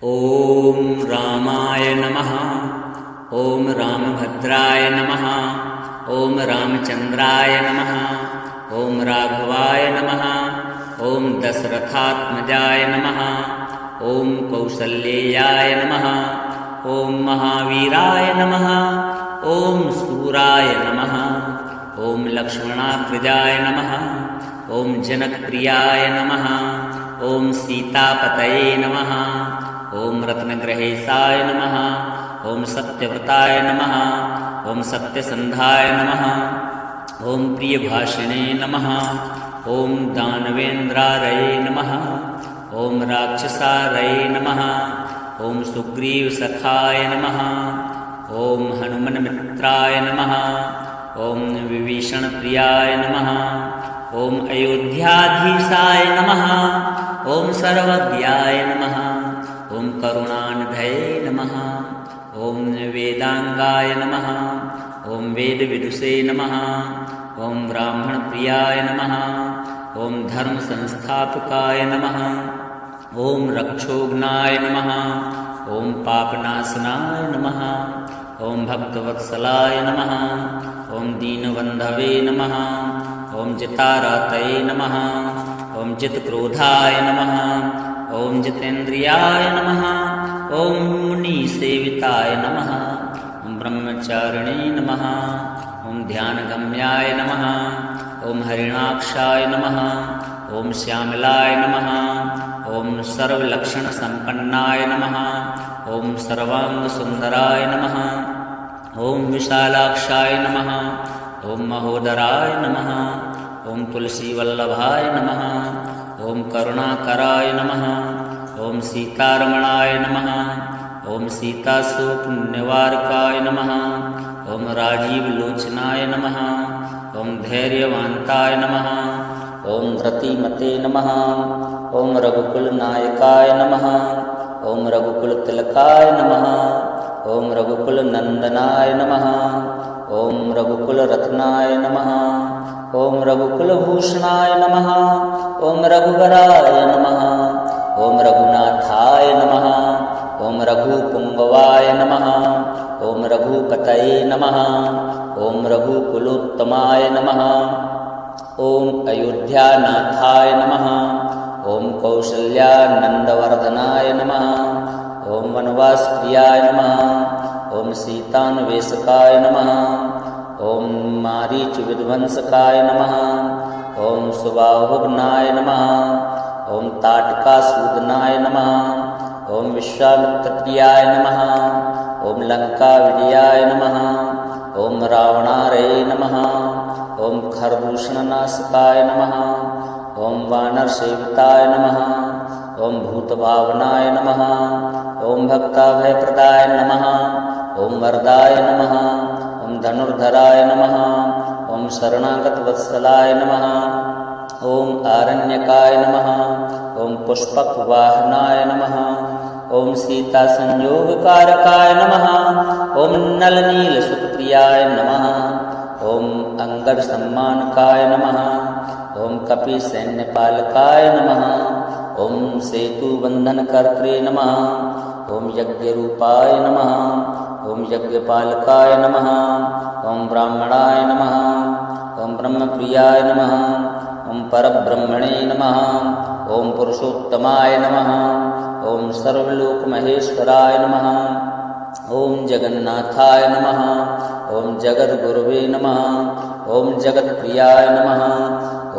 ॐ रामाय नमः। ॐ रामभद्राय नमः। ॐ रामचन्द्राय नमः। ॐ राघवाय नमः। ॐ दशरथात्मजाय नमः। ॐ कौसल्येयाय नमः। ॐ महावीराय नमः। ॐ शूराय नमः। ॐ लक्ष्मणाग्रजाय नमः। ॐ जनकप्रियाय नमः। ॐ सीतापतये नमः। ॐ रत्नग्रहेशाय नमः। ॐ सत्यव्रताय नमः। ॐ सत्यसन्धाय नमः। ॐ प्रियभाषिणे नमः। ॐ दानवेन्द्रारये नमः। ॐ राक्षसारये नमः। ॐ सुग्रीवसखाय नमः। ॐ हनुमन्मित्राय नमः। ॐ विभीषणप्रियाय नमः। ॐ अयोध्याधीशाय नमः। ॐ सर्वज्ञाय नमः। ॐ करुणानिधये नमः। ॐ वेदांगाय नमः। ॐ वेदविदुषे नमः। ॐ ब्राह्मणप्रियाय नमः। ॐ धर्मसंस्थापकाय नमः। ॐ रक्षोघ्नाय नमः। ॐ पापनाशनाय नमः। ॐ भक्तवत्सलाय नमः। ॐ दीनबन्धवे नमः। ॐ जितारातये नमः। ॐ जितक्रोधाय नमः। ॐ जितेन्द्रियाय नमः। ॐ मुनिसेविताय नमः। ॐ ब्रह्मचारिणे नमः। ॐ ध्यानगम्याय नमः। ॐ हरिणाक्षाय नमः। ॐ श्यामलाय नमः। ॐ सर्वलक्षणसम्पन्नाय नमः। ॐ सर्वाङ्गसुन्दराय नमः। ॐ विशालाक्षाय नमः। ॐ महोदराय नमः। ॐ तुलसीवल्लभाय नमः। ॐ करुणाकराय नमः। ॐ सीतारमणाय नमः। ॐ सीताशोकनिवारकाय नमः। ॐ राजीवलोचनाय नमः। ॐ धैर्यवान्ताय नमः। ॐ धृतिमते नमः। ॐ रघुकुलनायकाय नमः। ॐ रघुकुलतिलकाय नमः। ॐ रघुकुलनन्दनाय नमः। ॐ रघुकुलरत्नाय नमः। ॐ रघुकुलभूषणाय नमः। ॐ रघुवराय नमः। ॐ रघुनाथाय नमः। ॐ रघुपुङ्गवाय नमः। ॐ रघुपतये नमः। ॐ रघुकुलोत्तमाय नमः। ॐ अयोध्यानाथाय नमः। ॐ कौसल्यानन्दवर्धनाय नमः। ॐ वनवासप्रियाय नमः। ॐ सीतान्वेषकाय नमः। ॐ मारीचविध्वंसकाय नमः। ॐ सुबाहुघ्नाय नमः। ॐ ताटकासूदनाय नमः। ॐ विश्वामित्रप्रियाय नमः। ॐ लङ्काविजयाय नमः। ॐ रावणारये नमः। ॐ खरदूषणनाशकाय नमः। ॐ वानरसेविताय नमः। ॐ भूतभावनाय नमः। ॐ भक्ताभयप्रदाय नमः। ॐ वरदाय नमः। ॐ धनुर्धराय नमः। ॐ शरणागतवत्सलाय नमः। ॐ आरण्यकाय नमः। ॐ पुष्पकवाहनाय नमः। ॐ सीतासंयोगकारकाय नमः। ॐ नलनीलसुतप्रियाय नमः। ॐ अङ्गदसम्मानकाय नमः। ॐ कपिसैन्यपालकाय नमः। ॐ सेतुबन्धनकर्त्रे नमः। ॐ यज्ञरूपाय नमः। ॐ यज्ञपालकाय नमः। ॐ ब्राह्मणाय नमः। ॐ ब्रह्मप्रियाय नमः। ॐ परब्रह्मणे नमः। ॐ पुरुषोत्तमाय नमः। ॐ सर्वलोकमहेश्वराय नमः। ॐ जगन्नाथाय नमः। ॐ जगद्गुरवे नमः। ॐ जगत्प्रियाय नमः।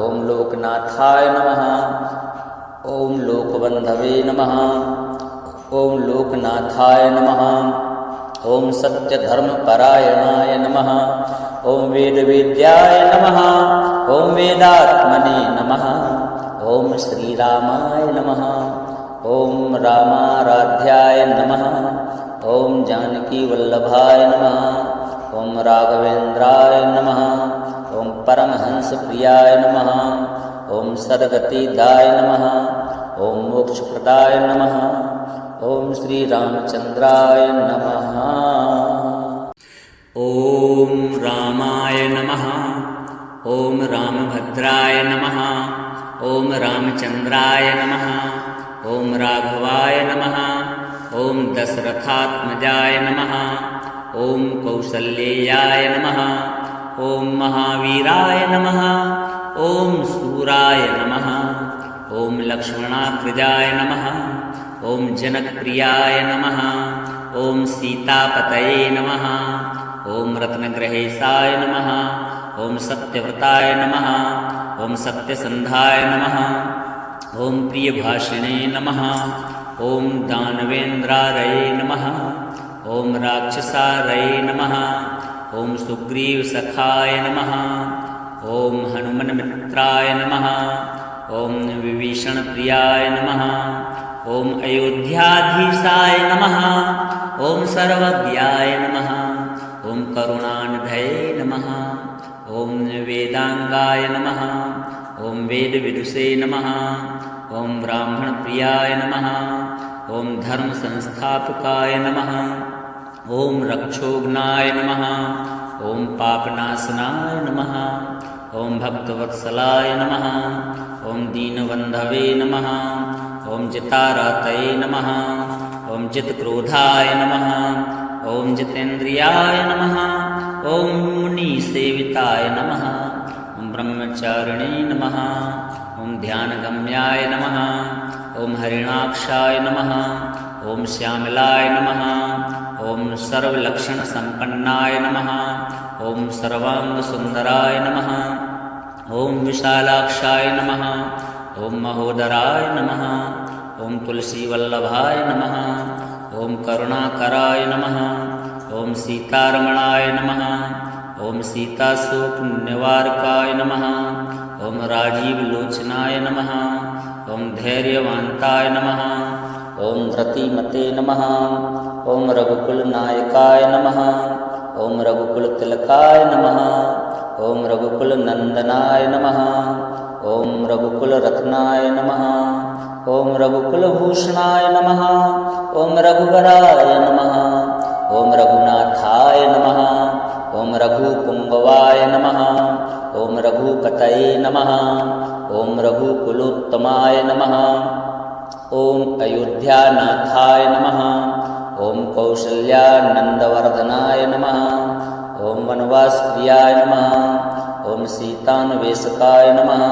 ॐ लोकनाथाय नमः। ॐ लोकबन्धवे नमः। ॐ लोकनाथाय नमः। ॐ सत्यधर्मपरायणाय नमः। ॐ वेदवेद्याय नमः। ॐ वेदात्मने नमः। ॐ श्रीरामाय नमः। ॐ रामाराध्याय नमः। ॐ जानकीवल्लभाय नमः। ॐ राघवेन्द्राय नमः। ॐ परमहंसप्रियाय नमः। ॐ सद्गतिदाय नमः। ॐ मोक्षप्रदाय नमः। ॐ श्रीरामचन्द्राय नमः। ॐ रामाय नमः। ॐ रामभद्राय नमः। ॐ रामचन्द्राय नमः। ॐ राघवाय नमः। ॐ दशरथात्मजाय नमः। ॐ कौसल्येयाय नमः। ॐ महावीराय नमः। ॐ सूराय नमः। ॐ लक्ष्मणाग्रजाय नमः। ॐ जनकप्रियाय नमः। ॐ सीतापतये नमः। ॐ रत्नग्रहेशाय नमः। ॐ सत्यव्रताय नमः। ॐ सत्यसन्धाय नमः। ॐ प्रियभाषिणे नमः। ॐ दानवेन्द्रारये नमः। ॐ राक्षसारये नमः। ॐ सुग्रीवसखाय नमः। ॐ हनुमन्मित्राय नमः। ॐ विभीषणप्रियाय नमः। ॐ अयोध्याधीशाय नमः। ॐ सर्वज्ञाय नमः। ॐ करुणानिधये नमः। ॐ वेदांगाय नमः। ॐ वेदविदुषे नमः। ॐ ब्राह्मणप्रियाय नमः। ॐ धर्मसंस्थापकाय नमः। ॐ रक्षोघ्नाय नमः। ॐ पापनाशनाय नमः। ॐ भक्तवत्सलाय नमः। ॐ दीनबन्धवे नमः। ॐ जितारतये नमः। ॐ जितक्रोधाय नमः। ॐ जितेन्द्रियाय नमः। ॐ मुनिसेविताय नमः। ॐ ब्रह्मचारिणे नमः। ॐ ध्यानगम्याय नमः। ॐ हरिणाक्षाय नमः। ॐ श्यामलाय नमः। ॐ सर्वलक्षणसम्पन्नाय नमः। ॐ सर्वाङ्गसुन्दराय नमः। ॐ विशालाक्षाय नमः। ॐ महोदराय नमः। ॐ तुलसीवल्लभाय नमः। ॐ करुणाकराय नमः। ॐ सीतारमणाय नमः। ॐ सीताशोकनिवारकाय नमः। ॐ राजीवलोचनाय नमः। ॐ धैर्यवान्ताय नमः। ॐ धृतिमते नमः। ॐ रघुकुलनायकाय नमः। ॐ रघुकुलतिलकाय नमः। ॐ रघुकुलनन्दनाय नमः। ॐ रघुकुलरत्नाय नमः। ॐ रघुकुलभूषणाय नमः। ॐ रघुवराय नमः। ॐ रघुनाथाय नमः। ॐ रघुपुङ्गवाय नमः। ॐ रघुपतये नमः। ॐ रघुकुलोत्तमाय नमः। ॐ अयोध्यानाथाय नमः। ॐ कौसल्यानन्दवर्धनाय नमः। ॐ वनवासप्रियाय नमः। ॐ सीतान्वेषकाय नमः।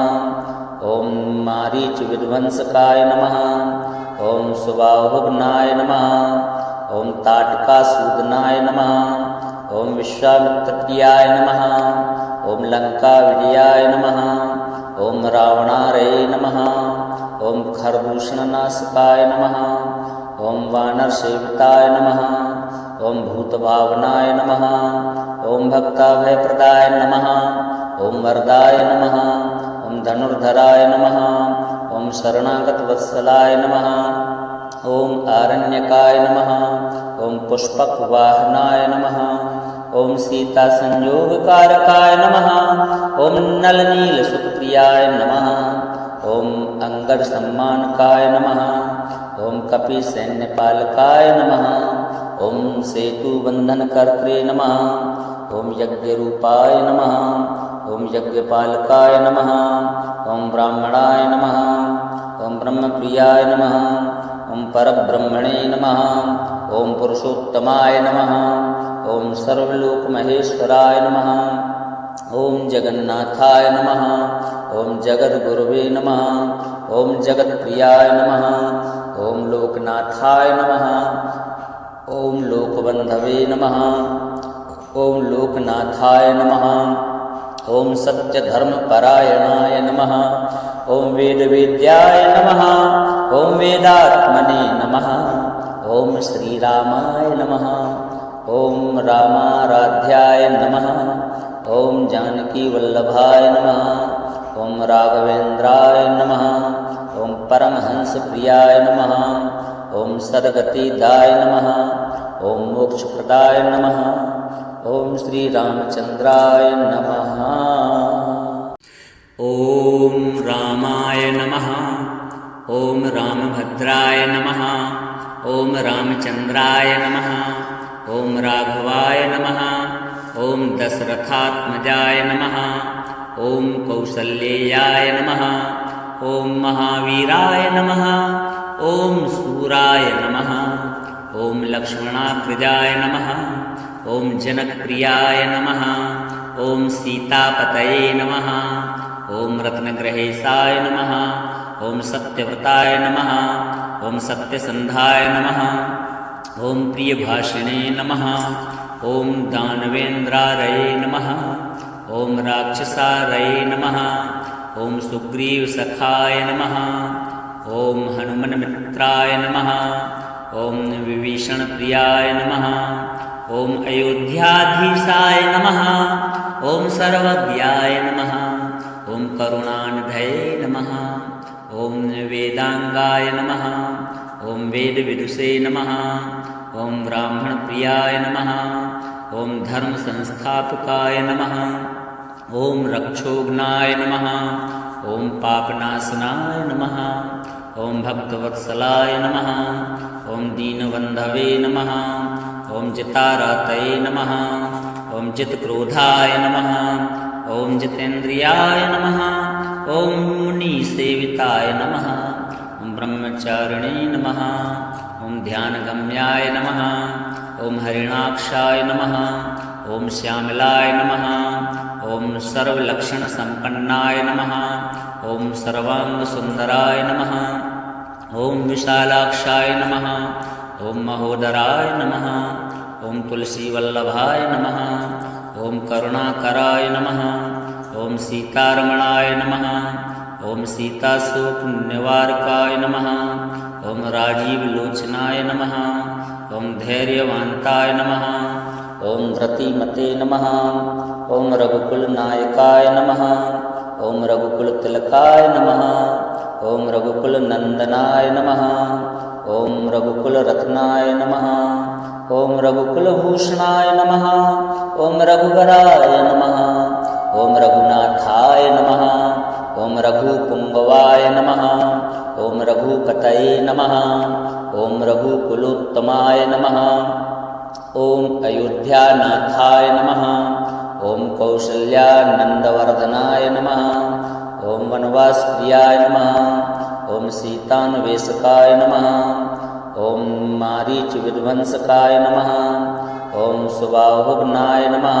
ॐ मारीचविध्वंसकाय नमः। ॐ सुबाहुघ्नाय नमः। ॐ ताटकासूदनाय नमः। ॐ विश्वामित्रप्रियाय नमः। ॐ लङ्काविजयाय नमः। ॐ रावणारये नमः। ॐ खरदूषणनाशकाय नमः। ॐ वानरसेविताय नमः। ॐ भूतभावनाय नमः। ॐ भक्ताभयप्रदाय नमः। ॐ वरदाय नमः। ॐ धनुर्धराय नमः। ॐ शरणागतवत्सलाय नमः। ॐ आरण्यकाय नमः। ॐ पुष्पकवाहनाय नमः। ॐ सीतासंयोगकारकाय नमः। ॐ नलनीलसुतप्रियाय नमः। ॐ अंगदसम्मानकाय नमः। ॐ कपिसैन्यपालकाय नमः। ॐ सेतुबन्धनकर्त्रे नमः। ॐ यज्ञरूपाय नमः। ॐ यज्ञपालकाय नमः। ॐ ब्राह्मणाय नमः। ॐ ब्रह्मप्रियाय नमः। ॐ परब्रह्मणे नमः। ॐ पुरुषोत्तमाय नमः। ॐ सर्वलोकमहेश्वराय नमः। ॐ जगन्नाथाय नमः। ॐ जगद्गुरवे नमः। ॐ जगत्प्रियाय नमः। ॐ लोकनाथाय नमः। ॐ लोकबन्धवे नमः। ॐ लोकनाथाय नमः। ॐ सत्यधर्मपरायणाय नमः। ॐ वेदवेद्याय नमः। ॐ वेदात्मने नमः। ॐ श्रीरामाय नमः। ॐ रामाराध्याय नमः। ॐ जानकीवल्लभाय नमः। ॐ राघवेन्द्राय नमः। ॐ परमहंसप्रियाय नमः। ॐ सद्गतिदाय नमः। ॐ मोक्षप्रदाय नमः। ॐ श्रीरामचन्द्राय नमः। ॐ रामाय नमः। ॐ रामभद्राय नमः। ॐ रामचन्द्राय नमः। ॐ राघवाय नमः। ॐ दशरथात्मजाय नमः। ॐ कौसल्येयाय नमः। ॐ महावीराय नमः। ॐ सूराय नमः। ॐ लक्ष्मणाग्रजाय नमः ॐ जनकप्रियाय नमः ॐ सीतापतये नमः ॐ रत्नग्रहेशाय नमः ॐ सत्यव्रताय नमः ॐ सत्यसन्धाय नमः ॐ प्रियभाषिणे नमः ॐ दानवेन्द्रारये नमः ॐ राक्षसारये नमः ॐ सुग्रीवसखाय नमः ॐ हनुमन्मित्राय नमः ॐ विभीषणप्रियाय नमः ॐ अयोध्याधीशाय नमः ॐ सर्वज्ञाय नमः ॐ करुणानिधये नमः ॐ वेदांगाय नमः ॐ वेदविदुषे नमः ॐ ब्राह्मणप्रियाय नमः ॐ धर्मसंस्थापकाय नमः ॐ रक्षोघ्नाय नमः ॐ पापनाशनाय नमः ॐ भक्तवत्सलाय नमः ॐ दीनबन्धवे नमः ॐ जितारतये नमः ॐ जितक्रोधाय नमः ॐ जितेन्द्रियाय नमः ॐ मुनिसेविताय नमः ॐ ब्रह्मचारिणे नमः ॐ ध्यानगम्याय नमः ॐ हरिणाक्षाय नमः ॐ श्यामलाय नमः ॐ सर्वलक्षणसम्पन्नाय नमः ॐ सर्वाङ्गसुन्दराय नमः ॐ विशालाक्षाय नमः ॐ महोदराय नमः ॐ तुलसीवल्लभाय नमः ॐ करुणाकराय नमः ॐ सीतारमणाय नमः ॐ सीताशोकनिवारकाय नमः ॐ राजीवलोचनाय नमः ॐ धैर्यवान्ताय नमः ॐ धृतिमते नमः ॐ रघुकुलनायकाय नमः ॐ रघुकुलतिलकाय नमः ॐ रघुकुलनन्दनाय नमः ॐ रघुकुलरत्नाय नमः ॐ रघुकुलभूषणाय नमः ॐ रघुवराय नमः ॐ रघुनाथाय नमः ॐ रघुपुङ्गवाय नमः ॐ रघुपतये नमः ॐ रघुकुलोत्तमाय नमः ॐ अयोध्यानाथाय नमः ॐ कौसल्यानन्दवर्धनाय नमः ॐ वनवासप्रियाय नमः ॐ सीतान्वेषकाय नमः ॐ मारीचविध्वंसकाय नमः ॐ सुबाहुघ्नाय नमः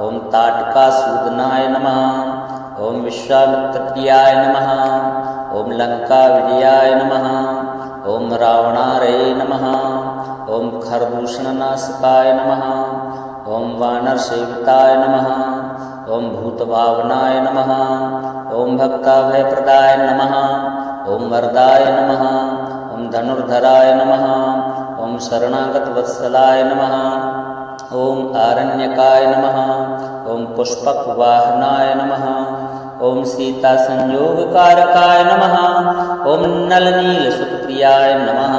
ॐ ताटकासूदनाय नमः ॐ विश्वामित्रप्रियाय नमः ॐ लङ्काविजयाय नमः ॐ रावणारये नमः ॐ खरदूषणनाशकाय नमः ॐ वानरसेविताय नमः ॐ भूतभावनाय नमः ॐ भक्ताभयप्रदाय नमः ॐ वरदाय नमः ॐ धनुर्धराय नमः ॐ शरणागतवत्सलाय नमः ॐ आरण्यकाय नमः ॐ पुष्पकवाहनाय नमः ॐ सीतासंयोगकारकाय नमः ॐ नलनीलसुतप्रियाय नमः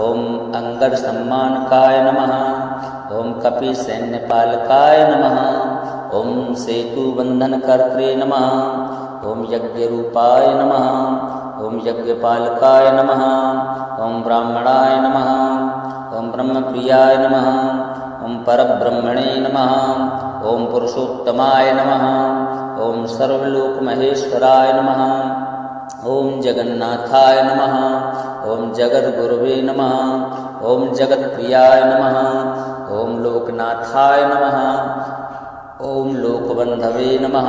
ॐ अंगदसम्मानकाय नमः ॐ कपिसैन्यपालकाय नमः ॐ सेतुबन्धनकर्त्रे नमः ॐ यज्ञरूपाय नमः ॐ यज्ञपालकाय नमः ॐ ब्राह्मणाय नमः ॐ ब्रह्मप्रियाय नमः ॐ परब्रह्मणे नमः ॐ पुरुषोत्तमाय नमः ॐ सर्वलोकमहेश्वराय नमः ॐ जगन्नाथाय नमः ॐ जगद्गुरवे नमः ॐ जगत्प्रियाय नमः ॐ लोकनाथाय नमः ॐ लोकबन्धवे नमः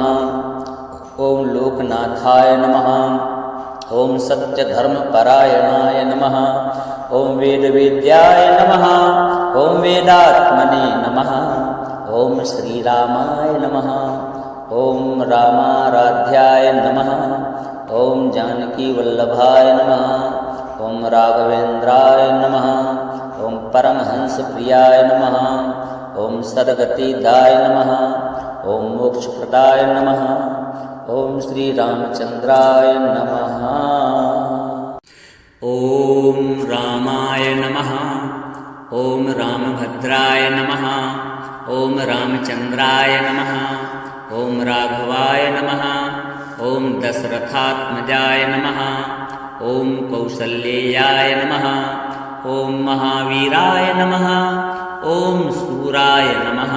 ॐ लोकनाथाय नमः ॐ सत्यधर्मपरायणाय नमः ॐ वेदवेद्याय नमः ॐ वेदात्मने नमः ॐ श्रीरामाय नमः ॐ रामाराध्याय नमः ॐ जानकीवल्लभाय नमः ॐ राघवेन्द्राय नमः ॐ परमहंसप्रियाय नमः ॐ सद्गतिदाय नमः ॐ मोक्षप्रदाय नमः ॐ श्रीरामचन्द्राय नमः। ॐ रामाय नमः ॐ रामभद्राय नमः ॐ रामचन्द्राय नमः ॐ राघवाय नमः ॐ दशरथात्मजाय नमः ॐ कौसल्येयाय नमः ॐ महावीराय नमः ॐ सूराय नमः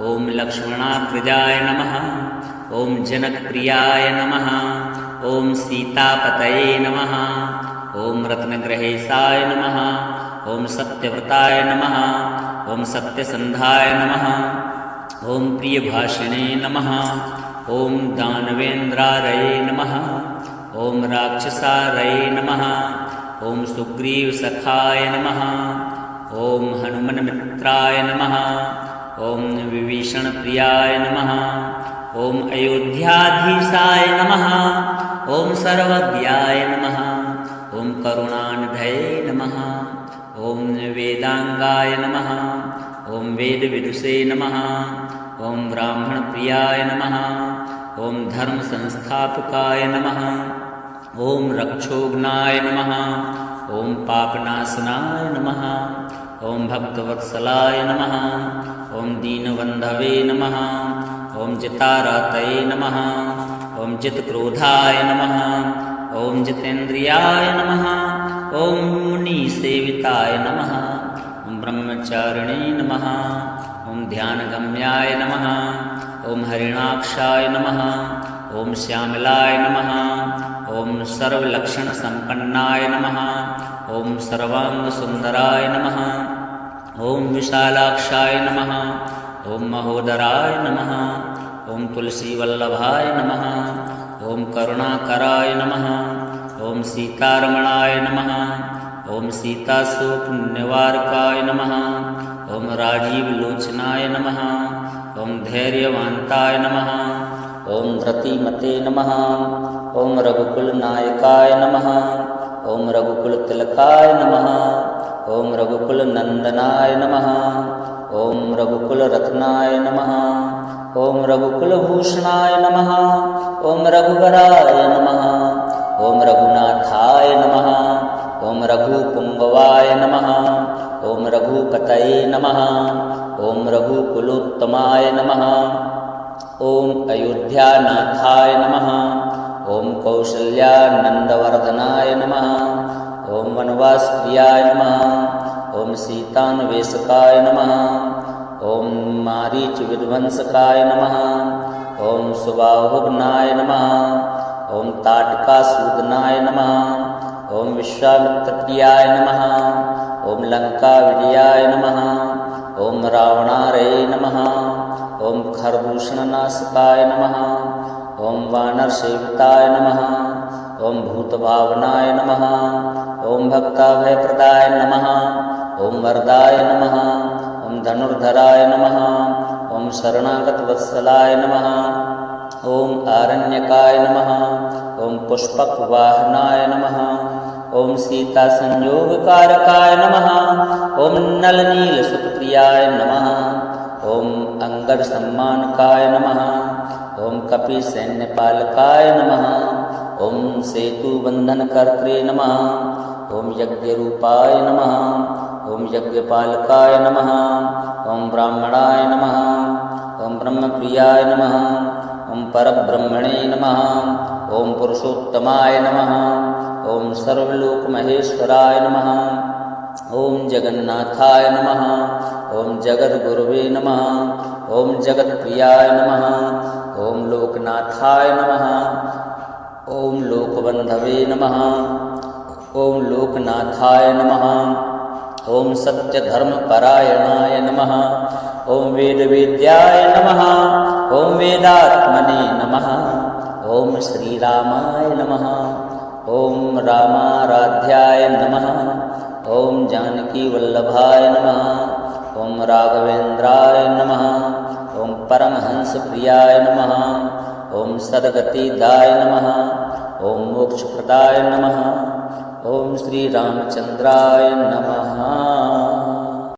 ॐ लक्ष्मणाग्रजाय नमः ॐ जनकप्रियाय नमः ॐ सीतापतये नमः ॐ रत्नग्रहेशाय नमः ॐ सत्यव्रताय नमः ॐ सत्यसन्धाय नमः ॐ प्रियभाषिणे नमः ॐ दानवेन्द्रारये नमः ॐ राक्षसारये नमः ॐ सुग्रीवसखाय नमः ॐ हनुमन्मित्राय नमः ॐ विभीषणप्रियाय नमः ॐ अयोध्याधीशाय नमः ॐ सर्वज्ञाय नमः ॐ करुणानिधये नमः ॐ वेदांगाय नमः ॐ वेदविदुषे नमः ॐ ब्राह्मणप्रियाय नमः ॐ धर्मसंस्थापकाय नमः ॐ रक्षोघ्नाय नमः ॐ पापनाशनाय नमः ॐ भक्तवत्सलाय नमः ॐ दीनबन्धवे नमः ॐ जितारतये नमः ॐ जितक्रोधाय नमः ॐ जितेन्द्रियाय नमः ॐ मुनिसेविताय नमः ॐ ब्रह्मचारिणे नमः ॐ ध्यानगम्याय नमः ॐ हरिणाक्षाय नमः ॐ श्यामलाय नमः ॐ सर्वलक्षणसम्पन्नाय नमः ॐ सर्वाङ्गसुन्दराय नमः ॐ विशालाक्षाय नमः ॐ महोदराय नमः ॐ तुलसीवल्लभाय नमः ॐ करुणाकराय नमः ॐ सीतारमणाय नमः ॐ सीताशोकनिवारकाय नमः ॐ राजीवलोचनाय नमः ॐ धैर्यवान्ताय नमः ॐ धृतिमते नमः ॐ रघुकुलनायकाय नमः ॐ रघुकुलतिलकाय नमः ॐ रघुकुलनन्दनाय नमः ॐ रघुकुलरत्नाय नमः ॐ रघुकुलभूषणाय नमः ॐ रघुवराय नमः ॐ रघुनाथाय नमः ॐ रघुपुङ्गवाय नमः ॐ रघुपतये नमः ॐ रघुकुलोत्तमाय नमः ॐ अयोध्यानाथाय नमः ॐ कौसल्यानन्दवर्धनाय नमः ॐ वनवासप्रियाय नमः ॐ सीतान्वेषकाय नमः ॐ मारीचविध्वंसकाय नमः ॐ सुबाहुघ्नाय नमः ॐ ताटकासूदनाय नमः ॐ विश्वामित्रप्रियाय नमः ॐ लङ्काविजयाय नमः ॐ रावणारये नमः ॐ खरदूषणनाशकाय नमः ॐ वानरसेविताय नमः ॐ भूतभावनाय नमः ॐ भक्ताभयप्रदाय नमः ॐ वरदाय नमः ॐ धनुर्धराय नमः ॐ शरणागतवत्सलाय नमः ॐ आरण्यकाय नमः ॐ पुष्पकवाहनाय नमः ॐ सीतासंयोगकारकाय नमः ॐ नलनीलसुतप्रियाय नमः ॐ अंगदसम्मानकाय नमः ॐ कपिसैन्यपालकाय नमः ॐ सेतुबन्धनकर्त्रे नमः ॐ यज्ञरूपाय नमः ॐ यज्ञपालकाय नमः ॐ ब्राह्मणाय नमः ॐ ब्रह्मप्रियाय नमः ॐ परब्रह्मणे नमः ॐ पुरुषोत्तमाय नमः ॐ सर्वलोकमहेश्वराय नमः ॐ जगन्नाथाय नमः ॐ जगद्गुरवे नमः ॐ जगत्प्रियाय नमः ॐ लोकनाथाय नमः ॐ लोकबन्धवे नमः ॐ लोकनाथाय नमः ॐ सत्यधर्मपरायणाय नमः ॐ वेदवेद्याय नमः ॐ वेदात्मने नमः ॐ श्रीरामाय नमः ॐ रामाराध्याय नमः ॐ जानकीवल्लभाय नमः ॐ राघवेन्द्राय नमः ॐ परमहंसप्रियाय नमः ॐ सद्गतिदाय नमः ॐ मोक्षप्रदाय नमः ॐ श्रीरामचन्द्राय नमः।